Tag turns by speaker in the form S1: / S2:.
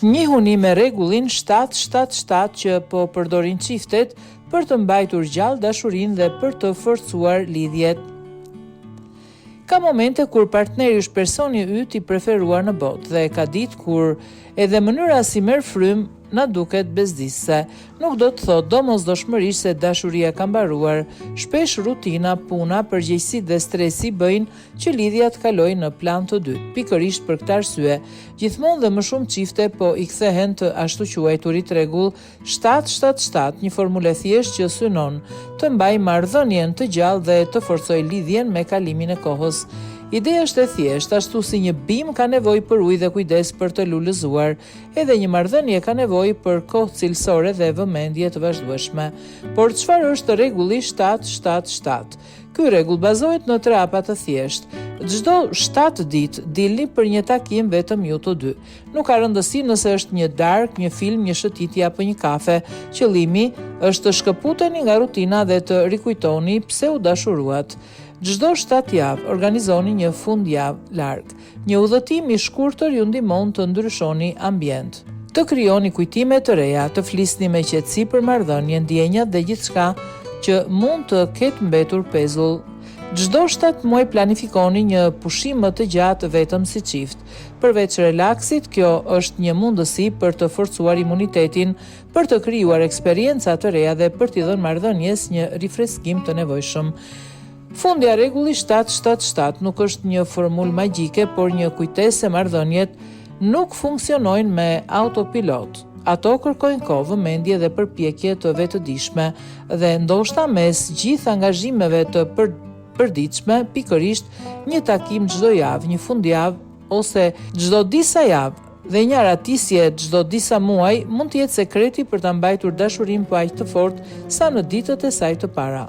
S1: Njihuni me rregullin 777 që po përdorin çiftet për të mbajtur gjallë dashurinë dhe për të forcuar lidhjet. Ka momente kur partneri është personi yt i preferuar në botë dhe ka ditë kur edhe mënyra si merr frymë na duket bezdisëse. Nuk do të thotë domosdoshmërisht se dashuria ka mbaruar. Shpesh rutina, puna, përgjegjësitë dhe stresi bëjnë që lidhja të kalojë në plan të dytë. Pikërisht për këtë arsye, gjithmonë dhe më shumë çifte po i kthehen të ashtu quajturit rregull 777, një formulë thjesht që synon të mbajë marrëdhënien të gjallë dhe të forcojë lidhjen me kalimin e kohës. Ideja është e thjeshtë, ashtu si një bim ka nevojë për ujë dhe kujdes për të lulëzuar, edhe një marrëdhënie ka nevojë për kohë cilësore dhe vëmendje të vazhdueshme. Por çfarë është rregulli 777? Ky rregull bazohet në 3 hapa të thjeshtë. Çdo 7 ditë dilni për një takim vetëm ju të dy. Nuk ka rëndësi nëse është një darkë, një film, një shëtitje apo një kafe. Qëllimi është të shkëputeni nga rutina dhe të rikujtoni pse u dashuruat. Çdo 7 javë organizoni një fundjavë larg. Një udhëtim i shkurtër ju ndihmon të ndryshoni ambient, të krijoni kujtime të reja, të flisni me qetësi për marrëdhënien, ndjenjat dhe gjithçka që mund të ketë mbetur pezull. Çdo 7 muaj planifikoni një pushim më të gjatë vetëm si çift. Përveç relaksit, kjo është një mundësi për të forcuar imunitetin, për të krijuar eksperienca të reja dhe për t'i dhënë marrëdhënies një rifreskim të nevojshëm. Fundja rregulli 777 nuk është një formulë magjike, por një kujtesë se marrëdhëniet nuk funksionojnë me autopilot. Ato kërkojnë kohë, vëmendje dhe përpjekje të vetëdijshme dhe ndoshta mes gjithë angazhimeve të përditshme, pikërisht një takim çdo javë, një fundjavë ose çdo disa javë dhe një aratisje çdo disa muaj mund të jetë sekreti për ta mbajtur dashurinë po aq të fortë sa në ditët e saj të para.